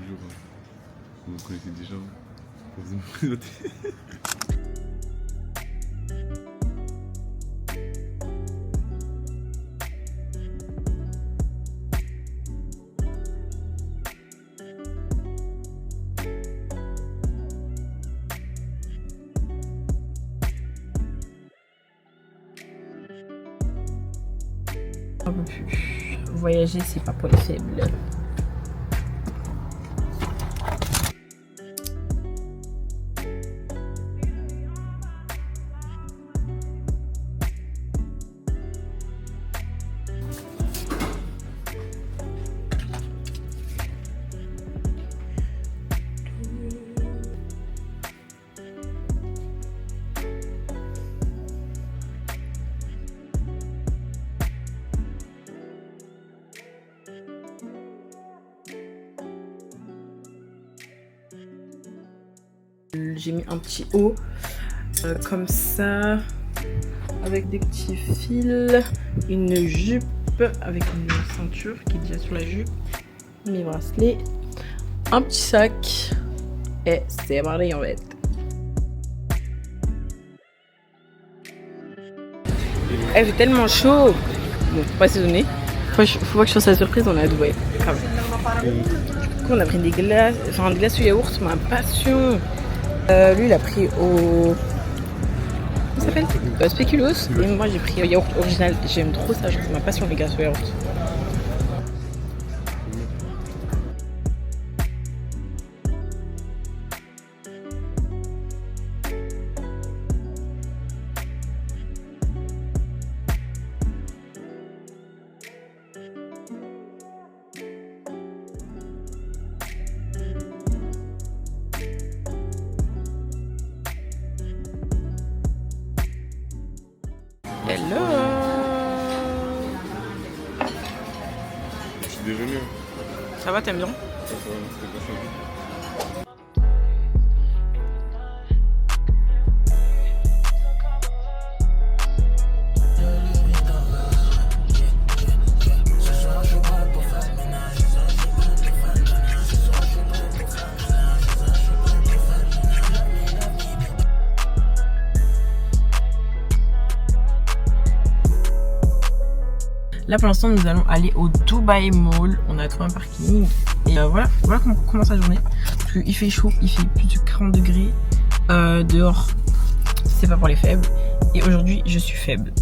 toujours. Vous me connaissez déjà. Vous me présentez. Un peu plus. Voyager, c'est pas pour les faibles. J'ai mis un petit haut comme ça, avec des petits fils, une jupe avec une ceinture qui est déjà sur la jupe, mes bracelets, un petit sac et c'est parti en fait. Eh, j'ai tellement chaud. Bon, faut pas s'étonner. Faut pas que je fasse la surprise, on est à Dubaï. Grave. Du coup, on a pris des glaces, enfin des glaces au yaourt, ma passion. Lui, il a pris au... Comment ça s'appelle Spéculoos. Et moi, j'ai pris au yaourt original. J'aime trop ça, c'est ma passion, les glaces au yaourt. Hello. Petit déjeuner. Ça va, t'aimes bien? Ça va, c'était pas ça. Là pour l'instant nous allons aller au Dubai Mall, on a trouvé un parking et voilà comment commence la journée. Parce qu'il fait chaud, il fait plus de 40 degrés dehors, c'est pas pour les faibles et aujourd'hui je suis faible.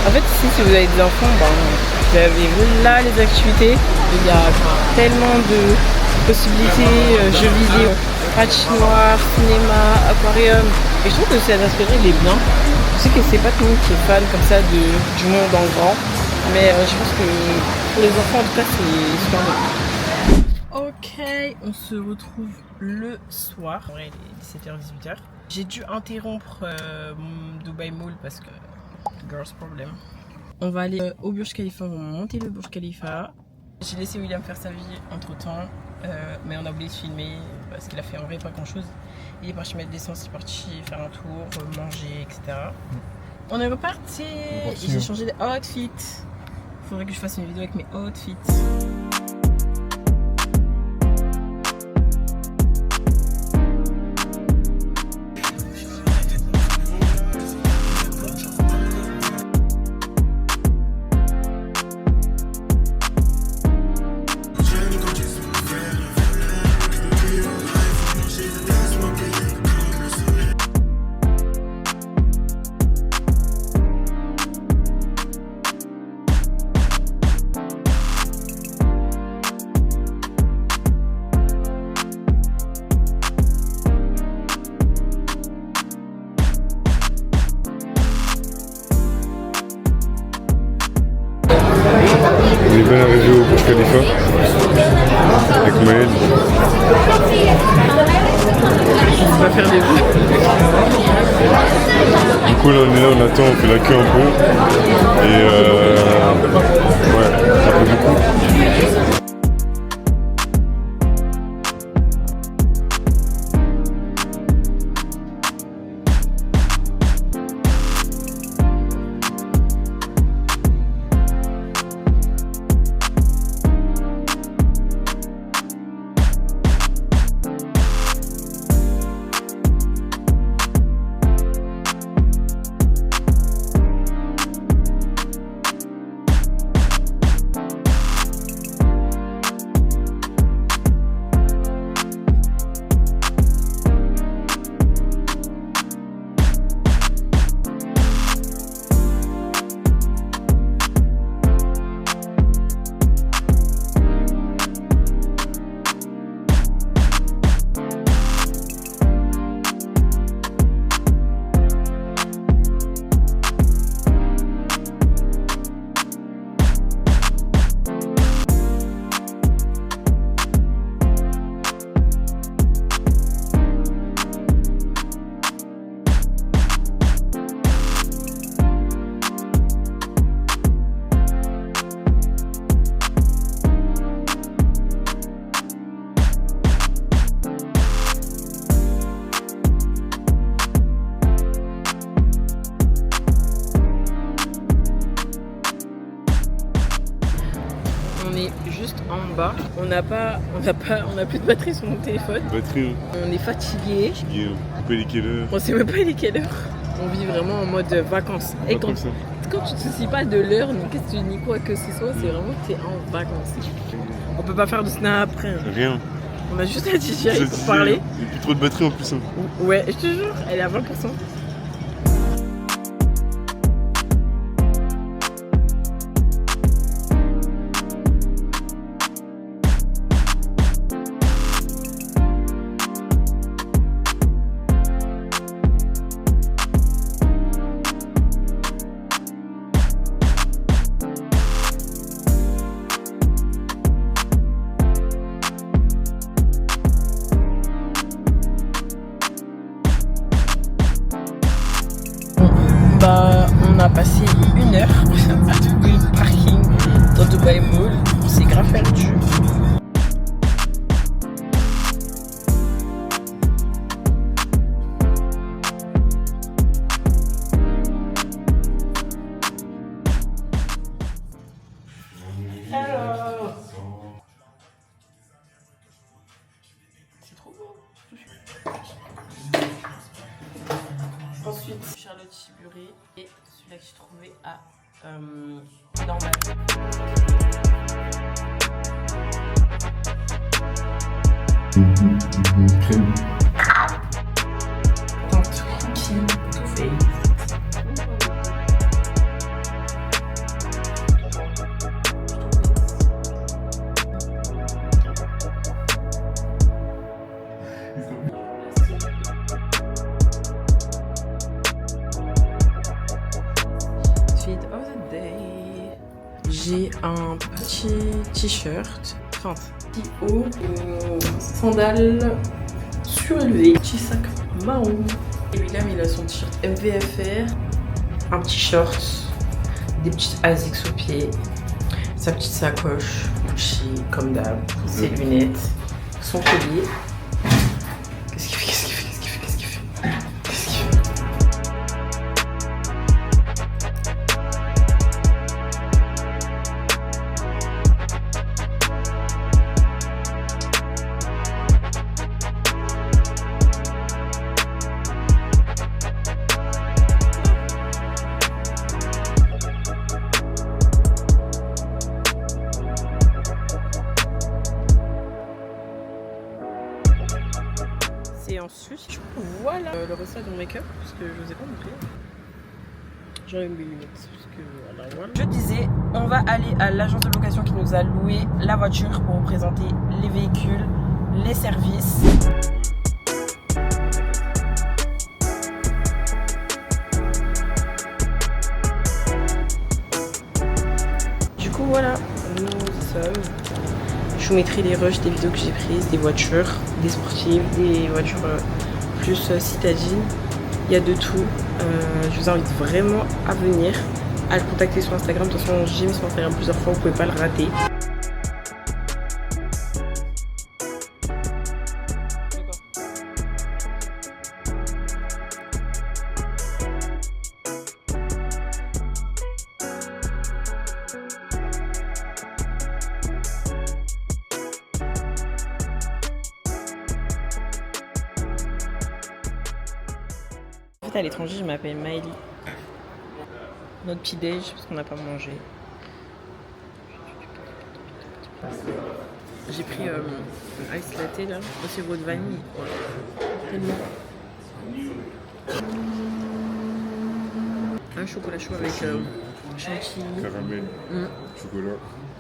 En fait ici si vous avez des enfants, vous avez là les activités, il y a tellement de possibilités, jeux vidéo, patinoire, cinéma, aquarium et je trouve que cet aspect il est bien. Je sais que c'est pas tout le monde qui est fan comme ça du monde en grand, mais je pense que pour les enfants en tout cas c'est super bien. Ok, on se retrouve le soir, en vrai il est 17h-18h. J'ai dû interrompre mon Dubai Mall parce que girls problem. On va aller au Burj Khalifa, on va monter le Burj Khalifa. J'ai laissé William faire sa vie entre temps, mais on a oublié de filmer parce qu'il a fait en vrai pas grand chose. Il est parti mettre l'essence, il est parti faire un tour, manger, etc. On est reparti et j'ai changé d'outfit. Faudrait que je fasse une vidéo avec mes outfits. bien arrivé au Burj Khalifa avec Maël. On va faire des vues. Du coup là on est là, on attend, on fait la queue un peu. Et ouais, ça fait beaucoup. On est juste en bas. On n'a plus de batterie sur mon téléphone. Batterie, On est fatigué. fatigué, on peut aller quelle heure. On sait même pas il est quelle heure. On vit vraiment en mode vacances. Et Pas quand comme ça. tu te soucies pas de l'heure, ni qu'est-ce que tu ni quoi que ce soit, c'est vraiment que t'es en vacances. On peut pas faire de snap après. Rien. On a juste à digérer Je pour disais, parler. il n'y a plus trop de batterie en plus. Hein. Ouais, je te jure, elle est à 20%. On a passé 1 heure à trouver le parking dans Dubai Mall. On s'est grave perdu. Alors, c'est trop beau. Ensuite, Charlotte Chiburé et celui-là que j'ai trouvé à Normal. Crème. Teinte cookie, tout fait. Fit of the day. J'ai un petit t-shirt, enfin petit haut, sandales surélevées, petit sac marron. Et William il a son t-shirt MVFR, un petit short, des petites Asics aux pieds, sa petite sacoche Gucci comme d'hab, ses lunettes, son collier. Qu'est-ce qu'il fait? Qu'est-ce qu'il fait? Qu'est-ce qu'il fait? Qu'est-ce qu'il fait? Qu'est-ce qu'il fait? Et ensuite, du coup, voilà le résultat de mon make-up, parce que je vous ai pas montré. J'enlève mes lunettes, parce que voilà. Je disais, on va aller à l'agence de location qui nous a loué la voiture pour vous présenter les véhicules, les services. Du coup, voilà, nous maximum. Je vous mettrai les rushs des vidéos que j'ai prises, des voitures, des sportives, des voitures plus citadines. Il y a de tout. Je vous invite vraiment à venir, à le contacter sur Instagram. De toute façon, j'ai mis sur Instagram plusieurs fois, vous pouvez pas le rater. En fait, à l'étranger, je m'appelle Maëlie. Notre petit déj parce qu'on n'a pas mangé. J'ai pris un ice latte là, au sirop de vanille. Tellement. Un chocolat chaud avec chantilly. Caramel, chocolat.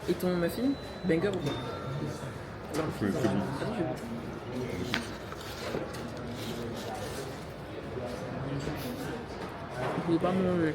Et ton muffin, banger ou pas? C'est très bon. Je ne peux pas manger.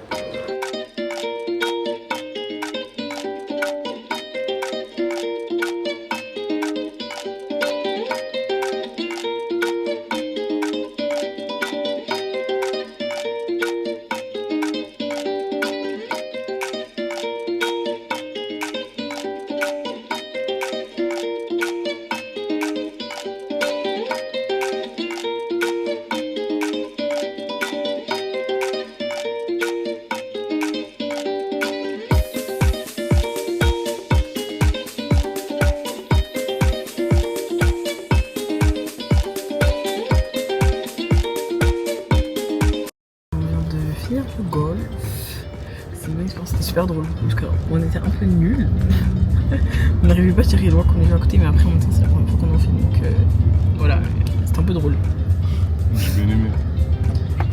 Le golf, c'est une bonne expérience, c'était super drôle parce qu'on était un peu nuls. On n'arrivait pas à tirer les lois qu'on est à côté, mais après en même temps c'est la première fois qu'on en fait, donc voilà, c'était un peu drôle. J'ai bien aimé.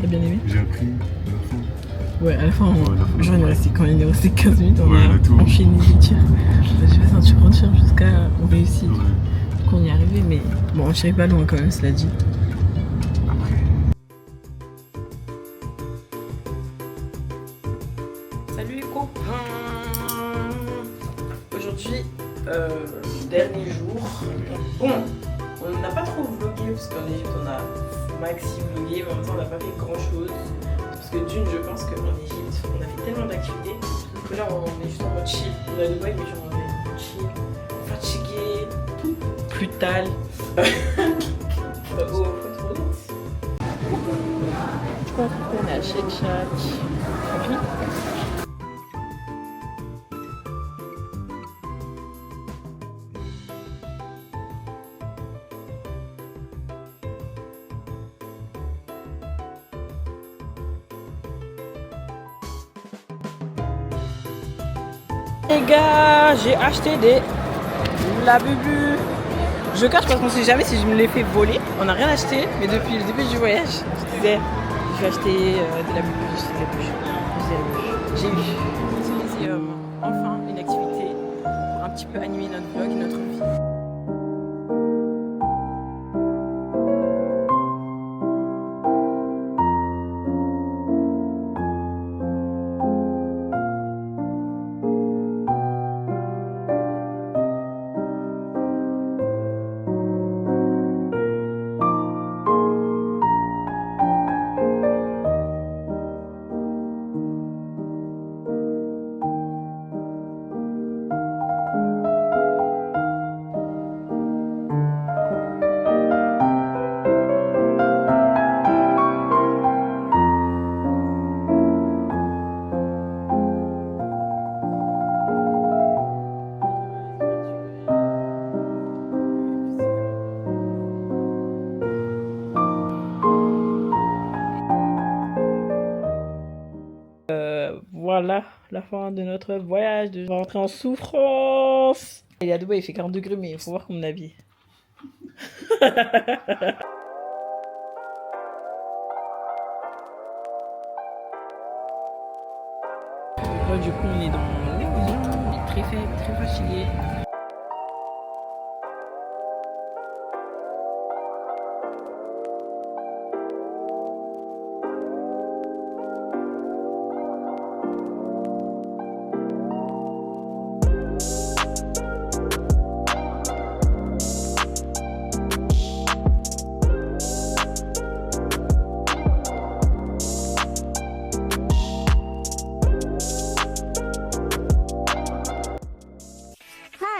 T'as bien aimé? J'ai appris à la fin. Ouais, à la fin, genre quand il est resté 15 minutes, on Ouais, a tout. enchaîné les tirs. J'ai fait un tir entier jusqu'à on réussit. Ouais. Donc on y est arrivé, mais bon, on tirait pas loin quand même, cela dit. Salut les copains! Aujourd'hui, dernier jour. Bon, on n'a pas trop vlogué parce qu'en Égypte on a maxi vlogué, mais en même temps on n'a pas fait grand chose. Parce que d'une, je pense qu'en Égypte on a fait tellement d'activités que là on est juste en mode chill. On est à Dubaï, mais genre on est en mode chill, fatigué, plus tard. Oh, faut trop vite. Je crois qu'on est à Shake Shack. Les gars, j'ai acheté des Labubu. Je cache parce qu'on sait jamais si je me les fais voler. On n'a rien acheté, mais depuis le début du voyage, je disais je vais acheter des Labubu, j'ai eu. C'est enfin une activité pour un petit peu animer notre vlog, notre vie. Voilà la fin de notre voyage. Je vais rentrer en souffrance. Il est à Dubaï, il fait 40 degrés, mais il faut voir qu'on m'habille. Du coup, on est dans l'avion, on est très faible, très fatigué.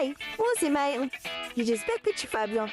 Hi, moi c'est Maëlle et j'espère que tu vas bien.